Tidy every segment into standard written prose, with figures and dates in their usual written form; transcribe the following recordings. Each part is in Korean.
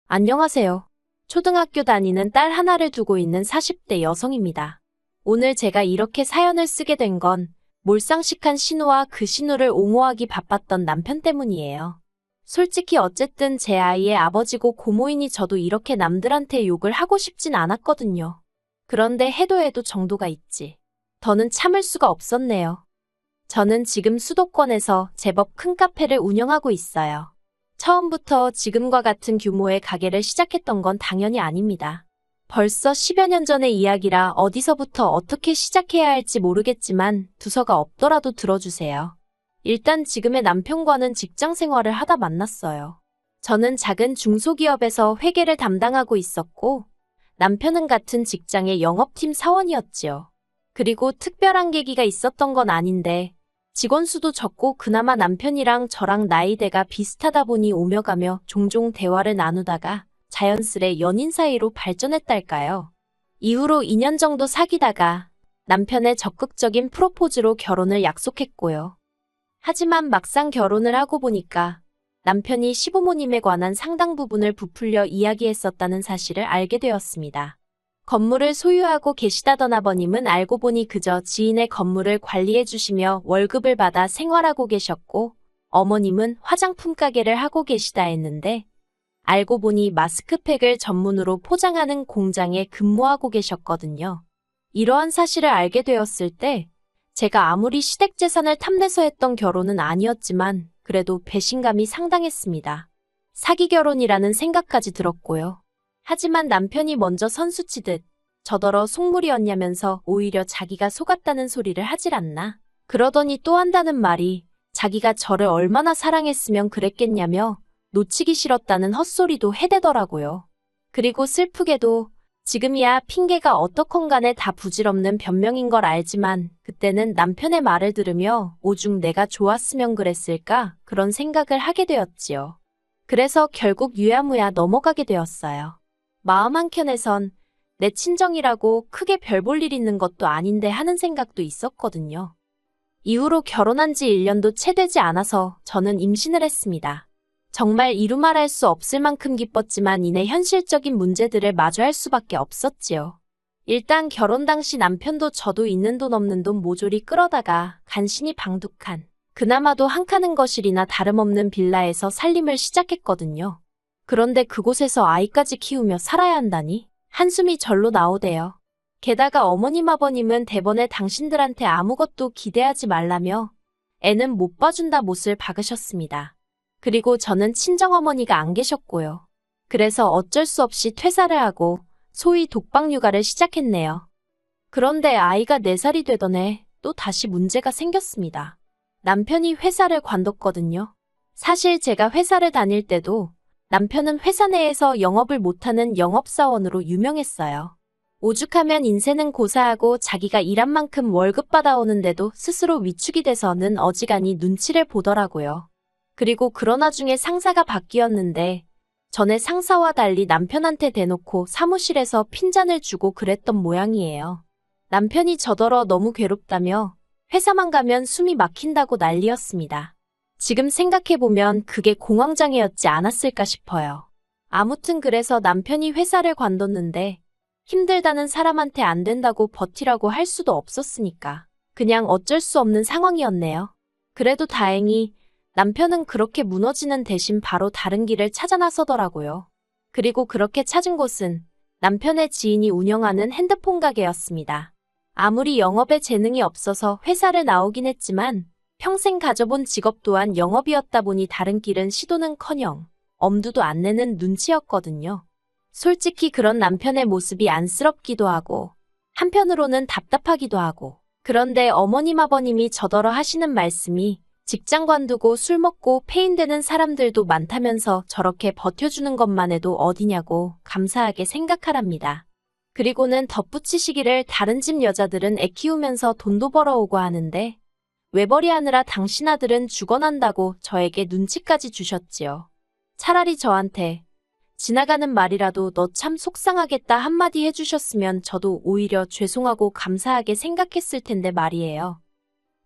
안녕하세요. 초등학교 다니는 딸 하나를 두고 있는 40대 여성입니다. 오늘 제가 이렇게 사연을 쓰게 된 건 몰상식한 신우와 그 신우를 옹호하기 바빴던 남편 때문이에요. 솔직히 어쨌든 제 아이의 아버지고 고모이니 저도 이렇게 남들한테 욕을 하고 싶진 않았거든요. 그런데 해도 정도가 있지. 더는 참을 수가 없었네요. 저는 지금 수도권에서 제법 큰 카페를 운영하고 있어요. 처음부터 지금과 같은 규모의 가게를 시작했던 건 당연히 아닙니다. 벌써 10여 년 전의 이야기라 어디서부터 어떻게 시작해야 할지 모르겠지만 두서가 없더라도 들어주세요. 일단 지금의 남편과는 직장 생활을 하다 만났어요. 저는 작은 중소기업에서 회계를 담당하고 있었고 남편은 같은 직장의 영업팀 사원이었지요. 그리고 특별한 계기가 있었던 건 아닌데 직원 수도 적고 그나마 남편이랑 저랑 나이대가 비슷하다 보니 오며 가며 종종 대화를 나누다가 자연스레 연인 사이로 발전했달까요. 이후로 2년 정도 사귀다가 남편의 적극적인 프로포즈로 결혼을 약속했고요. 하지만 막상 결혼을 하고 보니까 남편이 시부모님에 관한 상당 부분을 부풀려 이야기했었다는 사실을 알게 되었습니다. 건물을 소유하고 계시다던 아버님은 알고 보니 그저 지인의 건물을 관리해 주시며 월급을 받아 생활하고 계셨고 어머님은 화장품 가게를 하고 계시다 했는데 알고 보니 마스크팩을 전문으로 포장하는 공장에 근무하고 계셨거든요. 이러한 사실을 알게 되었을 때 제가 아무리 시댁재산을 탐내서 했던 결혼은 아니었지만 그래도 배신감이 상당했습니다. 사기 결혼이라는 생각까지 들었고요. 하지만 남편이 먼저 선수치듯 저더러 속물이었냐면서 오히려 자기가 속았다는 소리를 하질 않나. 그러더니 또 한다는 말이 자기가 저를 얼마나 사랑했으면 그랬겠냐며 놓치기 싫었다는 헛소리도 해대더라고요. 그리고 슬프게도 지금이야 핑계가 어떻건 간에 다 부질없는 변명인 걸 알지만 그때는 남편의 말을 들으며 오죽 내가 좋았으면 그랬을까 그런 생각을 하게 되었지요. 그래서 결국 유야무야 넘어가게 되었어요. 마음 한켠에선 내 친정이라고 크게 별 볼 일 있는 것도 아닌데 하는 생각도 있었거든요. 이후로 결혼한 지 1년도 채 되지 않아서 저는 임신을 했습니다. 정말 이루 말할 수 없을 만큼 기뻤지만 이내 현실적인 문제들을 마주할 수밖에 없었지요. 일단 결혼 당시 남편도 저도 있는 돈 없는 돈 모조리 끌어다가 간신히 방둑한 그나마도 한 칸은 거실이나 다름없는 빌라에서 살림을 시작했거든요. 그런데 그곳에서 아이까지 키우며 살아야 한다니 한숨이 절로 나오대요. 게다가 어머님 아버님은 대번에 당신들한테 아무것도 기대하지 말라며 애는 못 봐준다 못을 박으셨습니다. 그리고 저는 친정어머니가 안 계셨고요. 그래서 어쩔 수 없이 퇴사를 하고 소위 독박 육아를 시작했네요. 그런데 아이가 4살이 되던 해 또 다시 문제가 생겼습니다. 남편이 회사를 관뒀거든요. 사실 제가 회사를 다닐 때도 남편은 회사 내에서 영업을 못하는 영업사원으로 유명했어요. 오죽하면 인세는 고사하고 자기가 일한 만큼 월급 받아오는데도 스스로 위축이 돼서는 어지간히 눈치를 보더라고요. 그리고 그런 와중에 상사가 바뀌었는데 전에 상사와 달리 남편한테 대놓고 사무실에서 핀잔을 주고 그랬던 모양이에요. 남편이 저더러 너무 괴롭다며 회사만 가면 숨이 막힌다고 난리였습니다. 지금 생각해보면 그게 공황장애였지 않았을까 싶어요. 아무튼 그래서 남편이 회사를 관뒀는데 힘들다는 사람한테 안 된다고 버티라고 할 수도 없었으니까 그냥 어쩔 수 없는 상황이었네요. 그래도 다행히 남편은 그렇게 무너지는 대신 바로 다른 길을 찾아 나서더라고요. 그리고 그렇게 찾은 곳은 남편의 지인이 운영하는 핸드폰 가게였습니다. 아무리 영업에 재능이 없어서 회사를 나오긴 했지만 평생 가져본 직업 또한 영업이었다 보니 다른 길은 시도는커녕 엄두도 안 내는 눈치였거든요. 솔직히 그런 남편의 모습이 안쓰럽기도 하고 한편으로는 답답하기도 하고 그런데 어머님 아버님이 저더러 하시는 말씀이 직장 관두고 술 먹고 폐인되는 사람들도 많다면서 저렇게 버텨주는 것만 해도 어디냐고 감사하게 생각하랍니다. 그리고는 덧붙이시기를 다른 집 여자들은 애 키우면서 돈도 벌어오고 하는데 외벌이 하느라 당신 아들은 죽어난다고 저에게 눈치까지 주셨지요. 차라리 저한테 지나가는 말이라도 너 참 속상하겠다 한마디 해주셨으면 저도 오히려 죄송하고 감사하게 생각했을 텐데 말이에요.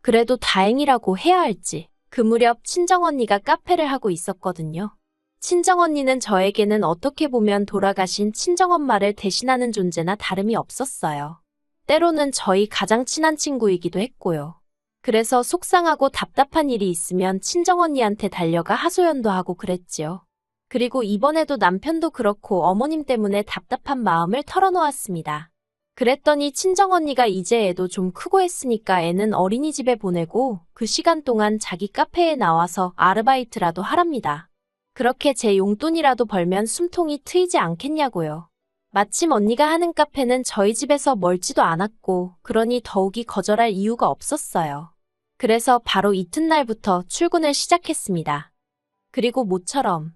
그래도 다행이라고 해야 할지 그 무렵 친정언니가 카페를 하고 있었거든요. 친정언니는 저에게는 어떻게 보면 돌아가신 친정엄마를 대신하는 존재나 다름이 없었어요. 때로는 저희 가장 친한 친구이기도 했고요. 그래서 속상하고 답답한 일이 있으면 친정언니한테 달려가 하소연도 하고 그랬지요. 그리고 이번에도 남편도 그렇고 어머님 때문에 답답한 마음을 털어놓았습니다. 그랬더니 친정언니가 이제 애도 좀 크고 했으니까 애는 어린이집에 보내고 그 시간 동안 자기 카페에 나와서 아르바이트라도 하랍니다. 그렇게 제 용돈이라도 벌면 숨통이 트이지 않겠냐고요. 마침 언니가 하는 카페는 저희 집에서 멀지도 않았고 그러니 더욱이 거절할 이유가 없었어요. 그래서 바로 이튿날부터 출근을 시작했습니다. 그리고 모처럼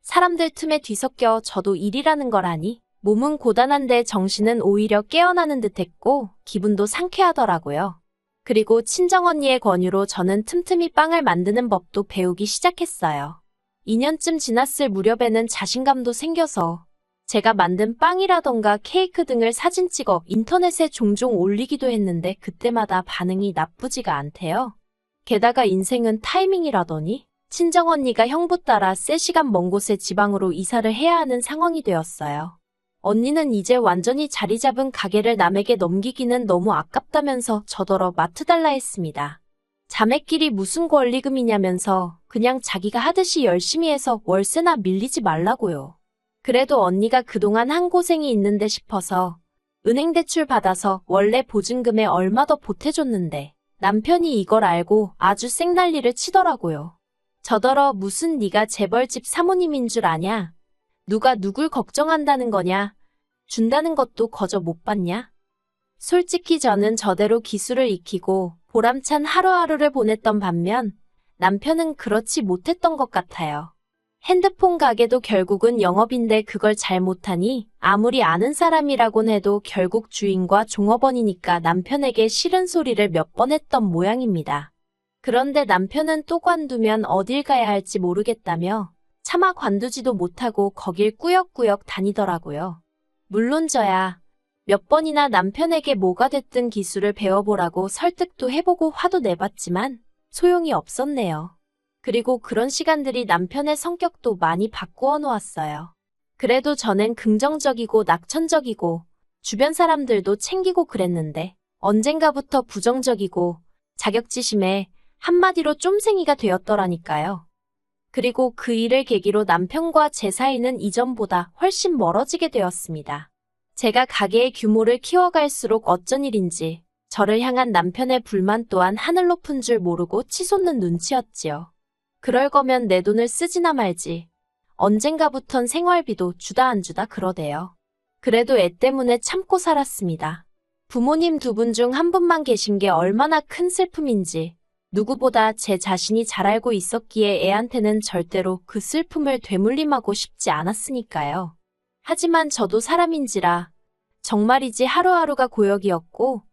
사람들 틈에 뒤섞여 저도 일이라는 걸 아니 몸은 고단한데 정신은 오히려 깨어나는 듯했고 기분도 상쾌하더라고요. 그리고 친정언니의 권유로 저는 틈틈이 빵을 만드는 법도 배우기 시작했어요. 2년쯤 지났을 무렵에는 자신감도 생겨서 제가 만든 빵이라던가 케이크 등을 사진 찍어 인터넷에 종종 올리기도 했는데 그때마다 반응이 나쁘지가 않대요. 게다가 인생은 타이밍이라더니 친정언니가 형부 따라 3시간 먼 곳에 지방으로 이사를 해야 하는 상황이 되었어요. 언니는 이제 완전히 자리 잡은 가게를 남에게 넘기기는 너무 아깝다면서 저더러 맡아달라 했습니다. 자매끼리 무슨 권리금이냐면서 그냥 자기가 하듯이 열심히 해서 월세나 밀리지 말라고요. 그래도 언니가 그동안 한 고생이 있는데 싶어서 은행 대출 받아서 원래 보증금에 얼마 더 보태줬는데 남편이 이걸 알고 아주 생난리를 치더라고요. 저더러 무슨 네가 재벌집 사모님인 줄 아냐? 누가 누굴 걱정한다는 거냐? 준다는 것도 거저 못 받냐? 솔직히 저는 저대로 기술을 익히고 보람찬 하루하루를 보냈던 반면 남편은 그렇지 못했던 것 같아요. 핸드폰 가게도 결국은 영업인데 그걸 잘 못하니 아무리 아는 사람이라곤 해도 결국 주인과 종업원이니까 남편에게 싫은 소리를 몇 번 했던 모양입니다. 그런데 남편은 또 관두면 어딜 가야 할지 모르겠다며 차마 관두지도 못하고 거길 꾸역꾸역 다니더라고요. 물론 저야 몇 번이나 남편에게 뭐가 됐든 기술을 배워보라고 설득도 해보고 화도 내봤지만 소용이 없었네요. 그리고 그런 시간들이 남편의 성격도 많이 바꾸어 놓았어요. 그래도 저는 긍정적이고 낙천적이고 주변 사람들도 챙기고 그랬는데 언젠가부터 부정적이고 자격지심에 한마디로 쫌생이가 되었더라니까요. 그리고 그 일을 계기로 남편과 제 사이는 이전보다 훨씬 멀어지게 되었습니다. 제가 가게의 규모를 키워갈수록 어쩐 일인지 저를 향한 남편의 불만 또한 하늘 높은 줄 모르고 치솟는 눈치였지요. 그럴 거면 내 돈을 쓰지나 말지. 언젠가부턴 생활비도 주다 안 주다 그러대요. 그래도 애 때문에 참고 살았습니다. 부모님 2분 중 1분만 계신 게 얼마나 큰 슬픔인지 누구보다 제 자신이 잘 알고 있었기에 애한테는 절대로 그 슬픔을 되물림하고 싶지 않았으니까요. 하지만 저도 사람인지라 정말이지 하루하루가 고역이었고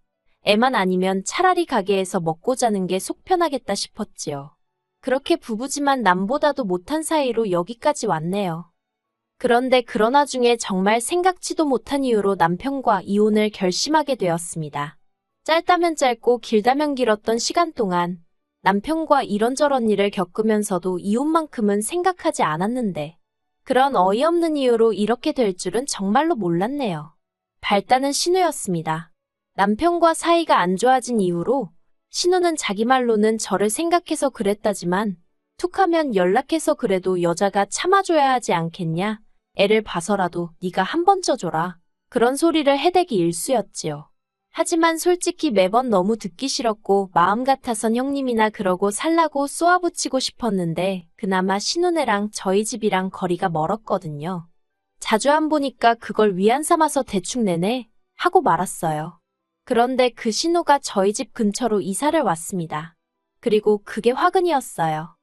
애만 아니면 차라리 가게에서 먹고 자는 게 속 편하겠다 싶었지요. 그렇게 부부지만 남보다도 못한 사이로 여기까지 왔네요. 그런데 그러나 중에 정말 생각지도 못한 이유로 남편과 이혼을 결심하게 되었습니다. 짧다면 짧고 길다면 길었던 시간 동안 남편과 이런저런 일을 겪으면서도 이혼만큼은 생각하지 않았는데 그런 어이없는 이유로 이렇게 될 줄은 정말로 몰랐네요. 발단은 신우였습니다. 남편과 사이가 안 좋아진 이후로 신우는 자기 말로는 저를 생각해서 그랬다지만 툭하면 연락해서 그래도 여자가 참아줘야 하지 않겠냐? 애를 봐서라도 네가 한 번 쪄줘라. 그런 소리를 해대기 일쑤였지요. 하지만 솔직히 매번 너무 듣기 싫었고 마음 같아선 형님이나 그러고 살라고 쏘아붙이고 싶었는데 그나마 신우네랑 저희 집이랑 거리가 멀었거든요. 자주 안 보니까 그걸 위안 삼아서 대충 내내 하고 말았어요. 그런데 그 신우가 저희 집 근처로 이사를 왔습니다. 그리고 그게 화근이었어요.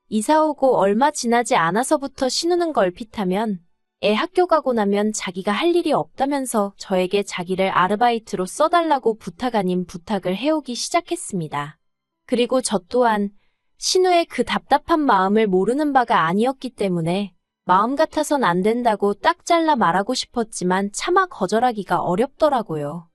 이사 오고 얼마 지나지 않아서부터 신우는 걸핏하면 애 학교 가고 나면 자기가 할 일이 없다면서 저에게 자기를 아르바이트로 써달라고 부탁 아닌 부탁을 해오기 시작했습니다. 그리고 저 또한 신우의 그 답답한 마음을 모르는 바가 아니었기 때문에 마음 같아선 안 된다고 딱 잘라 말하고 싶었지만 차마 거절하기가 어렵더라고요.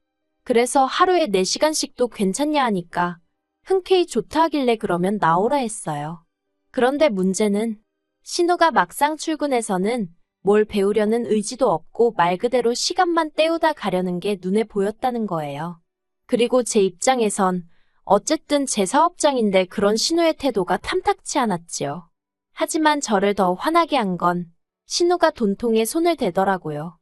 그래서 하루에 4시간씩도 괜찮냐 하니까 흔쾌히 좋다 하길래 그러면 나오라 했어요. 그런데 문제는 신우가 막상 출근해서는 뭘 배우려는 의지도 없고 말 그대로 시간만 때우다 가려는 게 눈에 보였다는 거예요. 그리고 제 입장에선 어쨌든 제 사업장인데 그런 신우의 태도가 탐탁치 않았지요. 하지만 저를 더 화나게 한 건 신우가 돈통에 손을 대더라고요.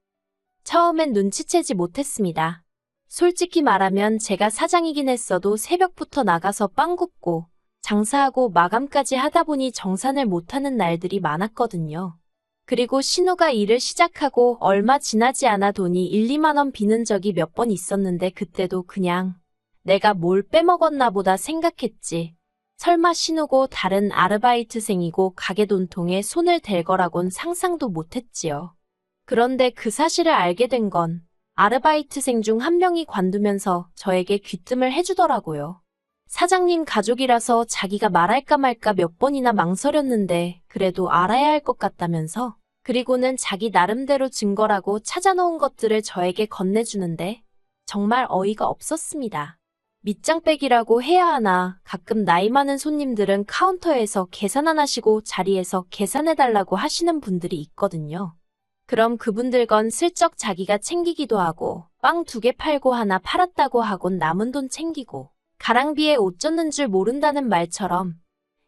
처음엔 눈치채지 못했습니다. 솔직히 말하면 제가 사장이긴 했어도 새벽부터 나가서 빵 굽고 장사하고 마감까지 하다 보니 정산을 못하는 날들이 많았거든요. 그리고 신우가 일을 시작하고 얼마 지나지 않아 돈이 1, 2만 원 비는 적이 몇 번 있었는데 그때도 그냥 내가 뭘 빼먹었나 보다 생각했지. 설마 신우고 다른 아르바이트생이고 가게 돈통에 손을 댈 거라곤 상상도 못했지요. 그런데 그 사실을 알게 된 건 아르바이트생 중 한 명이 관두면서 저에게 귀뜸을 해주더라고요. 사장님 가족이라서 자기가 말할까 말까 몇 번이나 망설였는데 그래도 알아야 할 것 같다면서 그리고는 자기 나름대로 증거라고 찾아놓은 것들을 저에게 건네주는데 정말 어이가 없었습니다. 밑장빼기라고 해야 하나 가끔 나이 많은 손님들은 카운터에서 계산 안 하시고 자리에서 계산해달라고 하시는 분들이 있거든요. 그럼 그분들건 슬쩍 자기가 챙기기도 하고 빵 2개 팔고 하나 팔았다고 하곤 남은 돈 챙기고 가랑비에 옷 젖는 줄 모른다는 말처럼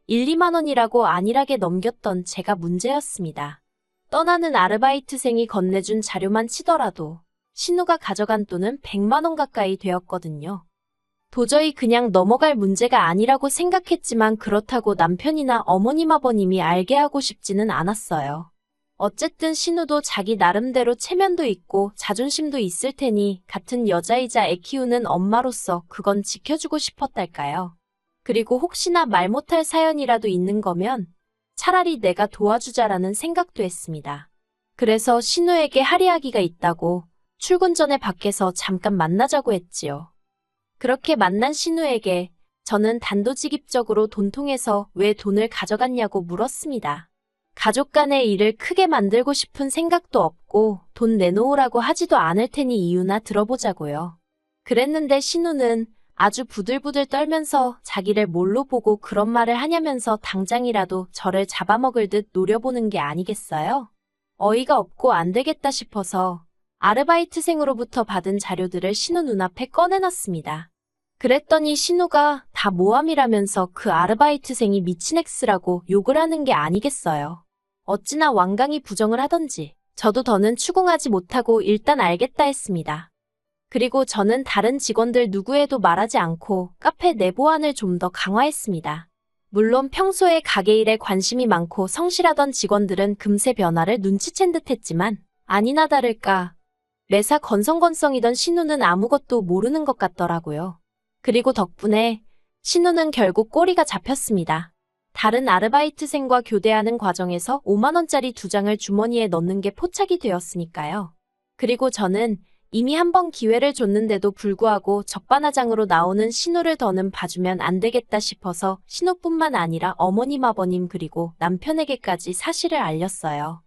1, 2만 원이라고 안일하게 넘겼던 제가 문제였습니다. 떠나는 아르바이트생이 건네준 자료만 치더라도 신우가 가져간 돈은 100만 원 가까이 되었거든요. 도저히 그냥 넘어갈 문제가 아니라고 생각했지만 그렇다고 남편이나 어머님 아버님이 알게 하고 싶지는 않았어요. 어쨌든 신우도 자기 나름대로 체면도 있고 자존심도 있을 테니 같은 여자이자 애 키우는 엄마로서 그건 지켜주고 싶었달까요. 그리고 혹시나 말 못할 사연이라도 있는 거면 차라리 내가 도와주자라는 생각도 했습니다. 그래서 신우에게 할이야기가 있다고 출근 전에 밖에서 잠깐 만나자고 했지요. 그렇게 만난 신우에게 저는 단도직입적으로 돈통에서 왜 돈을 가져갔냐고 물었습니다. 가족 간의 일을 크게 만들고 싶은 생각도 없고 돈 내놓으라고 하지도 않을 테니 이유나 들어보자고요. 그랬는데 신우는 아주 부들부들 떨면서 자기를 뭘로 보고 그런 말을 하냐면서 당장이라도 저를 잡아먹을 듯 노려보는 게 아니겠어요? 어이가 없고 안 되겠다 싶어서 아르바이트생으로부터 받은 자료들을 신우 눈앞에 꺼내놨습니다. 그랬더니 신우가 다 모함이라면서 그 아르바이트생이 미친 X라고 욕을 하는 게 아니겠어요. 어찌나 완강히 부정을 하던지 저도 더는 추궁하지 못하고 일단 알겠다 했습니다. 그리고 저는 다른 직원들 누구에도 말하지 않고 카페 내 보안을 좀 더 강화했습니다. 물론 평소에 가게 일에 관심이 많고 성실하던 직원들은 금세 변화를 눈치챈 듯 했지만 아니나 다를까 매사 건성건성이던 신우는 아무것도 모르는 것 같더라고요. 그리고 덕분에 신우는 결국 꼬리가 잡혔습니다. 다른 아르바이트생과 교대하는 과정에서 5만 원짜리 2장을 주머니에 넣는 게 포착이 되었으니까요. 그리고 저는 이미 한 번 기회를 줬는데도 불구하고 적반하장으로 나오는 신우를 더는 봐주면 안 되겠다 싶어서 신우뿐만 아니라 어머님 아버님 그리고 남편에게까지 사실을 알렸어요.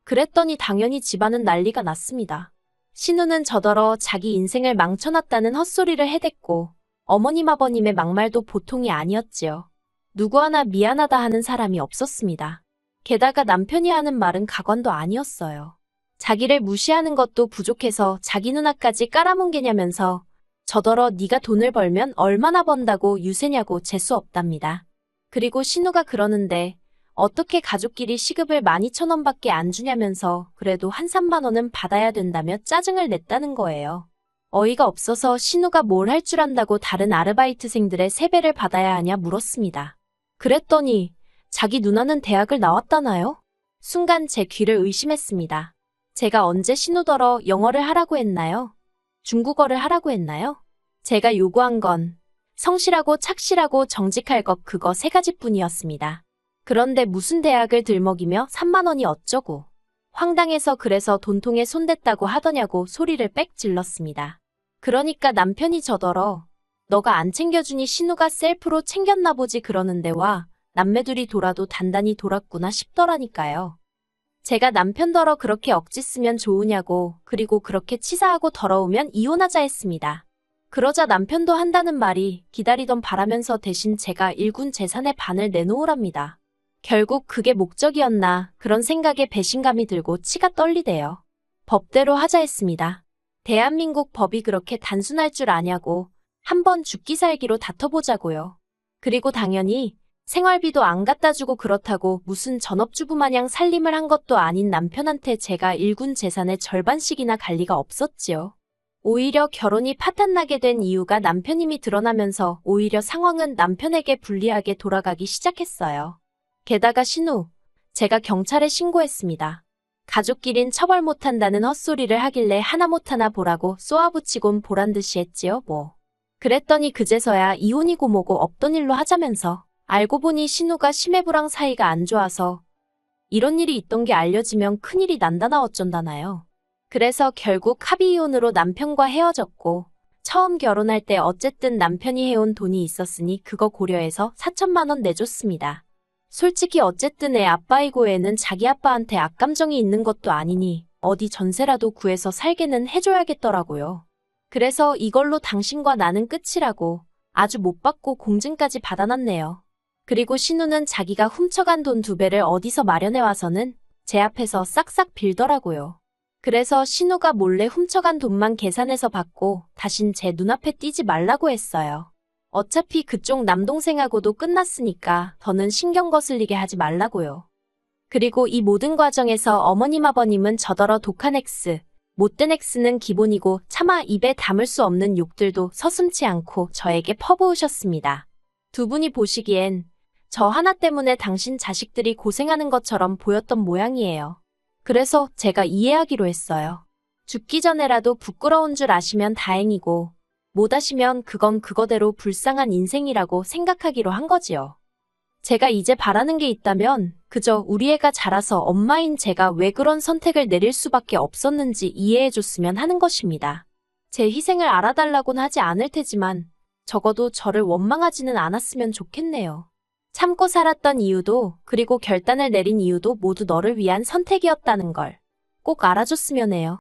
그랬더니 당연히 집안은 난리가 났습니다. 신우는 저더러 자기 인생을 망쳐놨다는 헛소리를 해댔고 어머님 아버님의 막말도 보통이 아니었지요. 누구 하나 미안하다 하는 사람이 없었습니다. 게다가 남편이 하는 말은 가관도 아니었어요. 자기를 무시하는 것도 부족해서 자기 누나까지 깔아뭉개냐면서 저더러 네가 돈을 벌면 얼마나 번다고 유세냐고 재수 없답니다. 그리고 신우가 그러는데 어떻게 가족끼리 시급을 12,000원밖에 안 주냐면서 그래도 한 3만 원은 받아야 된다며 짜증을 냈다는 거예요. 어이가 없어서 신우가 뭘 할 줄 안다고 다른 아르바이트생들의 세배를 받아야 하냐 물었습니다. 그랬더니 자기 누나는 대학을 나왔다나요? 순간 제 귀를 의심했습니다. 제가 언제 신우더러 영어를 하라고 했나요? 중국어를 하라고 했나요? 제가 요구한 건 성실하고 착실하고 정직할 것 그거 3가지뿐이었습니다. 그런데 무슨 대학을 들먹이며 3만 원이 어쩌고 황당해서 그래서 돈통에 손댔다고 하더냐고 소리를 빽 질렀습니다. 그러니까 남편이 저더러 너가 안 챙겨주니 신우가 셀프로 챙겼나 보지 그러는데 와 남매둘이 돌아도 단단히 돌았구나 싶더라니까요. 제가 남편더러 그렇게 억지 쓰면 좋으냐고 그리고 그렇게 치사하고 더러우면 이혼하자 했습니다. 그러자 남편도 한다는 말이 기다리던 바라면서 대신 제가 일군 재산의 반을 내놓으랍니다. 결국 그게 목적이었나 그런 생각에 배신감이 들고 치가 떨리대요. 법대로 하자 했습니다. 대한민국 법이 그렇게 단순할 줄 아냐고 한번 죽기 살기로 다퉈보자고요. 그리고 당연히 생활비도 안 갖다 주고 그렇다고 무슨 전업주부 마냥 살림을 한 것도 아닌 남편한테 제가 일군 재산의 절반씩이나 갈 리가 없었지요. 오히려 결혼이 파탄나게 된 이유가 남편 힘이 드러나면서 오히려 상황은 남편에게 불리하게 돌아가기 시작했어요. 게다가 신우, 제가 경찰에 신고했습니다. 가족끼린 처벌 못한다는 헛소리를 하길래 하나 못하나 보라고 쏘아붙이곤 보란듯이 했지요 뭐. 그랬더니 그제서야 이혼이고 뭐고 없던 일로 하자면서 알고 보니 신우가 심해부랑 사이가 안 좋아서 이런 일이 있던 게 알려지면 큰일이 난다나 어쩐다나요. 그래서 결국 합의이혼으로 남편과 헤어졌고 처음 결혼할 때 어쨌든 남편이 해온 돈이 있었으니 그거 고려해서 4천만 원 내줬습니다. 솔직히 어쨌든 애 아빠이고 애는 자기 아빠한테 악감정이 있는 것도 아니니 어디 전세라도 구해서 살게는 해줘야겠더라고요. 그래서 이걸로 당신과 나는 끝이라고 아주 못 받고 공증까지 받아놨네요. 그리고 신우는 자기가 훔쳐간 돈 2배를 어디서 마련해와서는 제 앞에서 싹싹 빌더라고요. 그래서 신우가 몰래 훔쳐간 돈만 계산해서 받고 다신 제 눈앞에 띄지 말라고 했어요. 어차피 그쪽 남동생하고도 끝났으니까 더는 신경 거슬리게 하지 말라고요. 그리고 이 모든 과정에서 어머님 아버님은 저더러 독한 X, 못된 X는 기본이고 차마 입에 담을 수 없는 욕들도 서슴지 않고 저에게 퍼부으셨습니다. 두 분이 보시기엔 저 하나 때문에 당신 자식들이 고생하는 것처럼 보였던 모양이에요. 그래서 제가 이해하기로 했어요. 죽기 전에라도 부끄러운 줄 아시면 다행이고 못 아시면 그건 그거대로 불쌍한 인생이라고 생각하기로 한 거지요. 제가 이제 바라는 게 있다면 그저 우리 애가 자라서 엄마인 제가 왜 그런 선택을 내릴 수밖에 없었는지 이해해줬으면 하는 것입니다. 제 희생을 알아달라곤 하지 않을 테지만 적어도 저를 원망하지는 않았으면 좋겠네요. 참고 살았던 이유도 그리고 결단을 내린 이유도 모두 너를 위한 선택이었다는 걸 꼭 알아줬으면 해요.